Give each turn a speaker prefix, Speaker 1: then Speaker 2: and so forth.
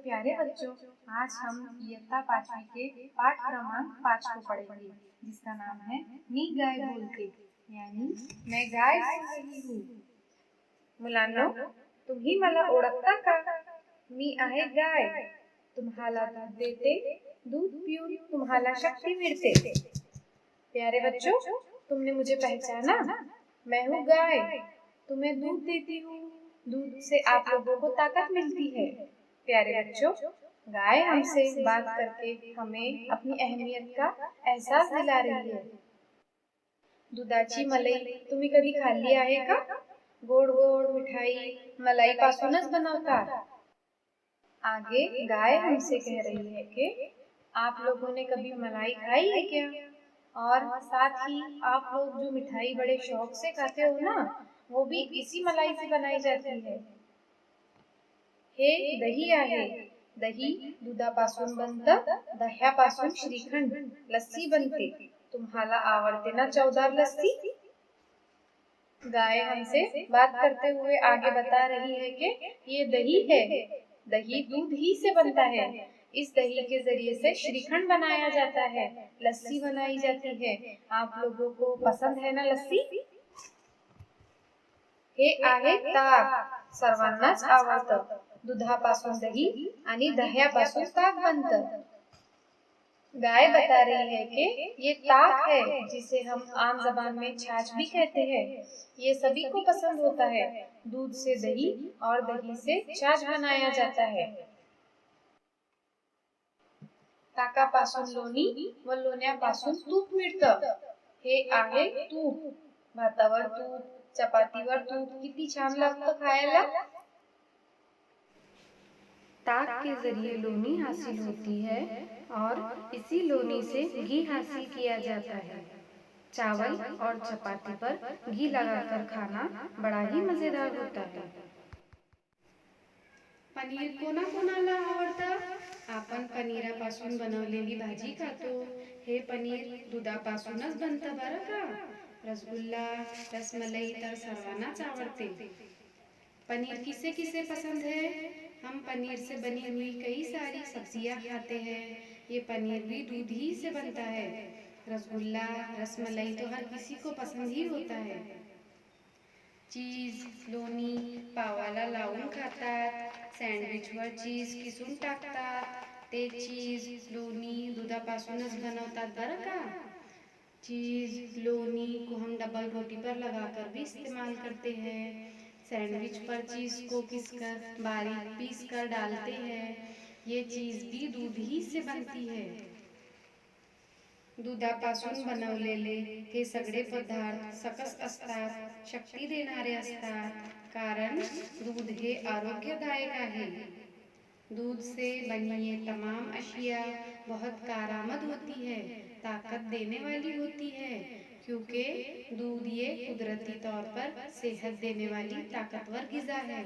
Speaker 1: प्यारे बच्चों, आज हम इयत्ता पांचवी के पाठ क्रमांक 5 को पढ़ेंगे, जिसका नाम है मी गाय बोलते, यानी मैं गाय सुन रही हूँ। मुलांनो, तुम्ही मला ओळखता का? मी आहे गाय. तुम्हाला दूध देते, दूध पीऊन तुम्हाला शक्ति मिलते। प्यारे बच्चों, तुमने मुझे पहचाना? मैं हूँ गाय, तुम्हें दूध देती हूँ, दूध से आप लोगों को ताकत मिलती है। प्यारे बच्चों, गाय हमसे बात करके हमें अपनी अहमियत का एहसास दिला रही है। दुधाची मलाई तुम्ही कधी खाल्ली आहे का? गोड गोड मिठाई मलाई पासूनच बनवतात। आगे गाय हमसे कह रही है कि आप लोगों ने कभी मलाई खाई है क्या? और साथ ही आप लोग जो मिठाई बड़े शौक से खाते हो ना, वो भी इसी मलाई से बनाई जाती है। हे दही आहे, दही दुधापासून बनतं, दह्यापासून श्रीखंड लस्सी बनते। तुम्हाला आवडते ना चवदार लस्सी? गाय हमसे बात करते हुए आगे बता रही है कि ये दही है, दही दूध ही से बनता है। इस दही के जरिए से श्रीखंड बनाया जाता है, लस्सी बनाई जाती है। आप लोगों को पसंद है ना लस्सी? हे आहे ताक, सर्वांनाच आवडतं। दुधापासून दही आणि दह्यापासून ताक बनतं। गाय बता रही है कि ये ताक है, जिसे हम आम जबान में छाछ भी कहते हैं। ये सभी को पसंद होता है। दूध से दही और दही से छाछ बनाया जाता है। ताकापासून लोणी व लोण्यापासून तूप मिळतं। हे आहे तूप, भातावर तूप, चपातीवर तूप किती छान लागतं खायला। ताक के जरिए लोनी हासिल होती है और इसी लोनी से घी हासिल किया जाता है। चावल और चपाती पर घी लगाकर खाना बड़ा ही मजेदार होता है।
Speaker 2: पनीर कोणाकोणाला आवडतं? आपण पनीरापासून बनवलेली भाजी खातो। हे पनीर दुधापासूनच बनतं बरं का। रसगुल्ला, रसमलाई तर सर्वांनाच आवडते। पनीर किसे किसे पसंद है? हम पनीर से बनी हुई कई सारी सब्जियां खाते हैं। ये पनीर भी दूध ही से बनता है। रसगुल्ला, रसमलाई तो हर किसी को पसंद ही होता है। चीज, लोणी पावाला लावून खातात, सँडविचवर चीज किसून टाकतात। ते चीज, लोणी दुधापासूनच बनवतात बरं का। चीज, लोनी को हम डबल रोटी पर लगाकर भी इस्तेमाल करते हैं। सैंडविच पर चीज को किसकर बारीक पीस कर डालते हैं। ये चीज भी दूध ही से बनती है। दुधापासून बनवलेले हे सगळे पदार्थ सकस असतात, शक्ती देणारे असतात, कारण दूध हे आरोग्यदायक आहे। दूध से बनी ये तमाम अशिया बहुत कारआमद होती है, ताकत देने वाली होती है, क्योंकि दूध ये कुदरती तौर पर सेहत देने वाली ताकतवर ग़िज़ा है।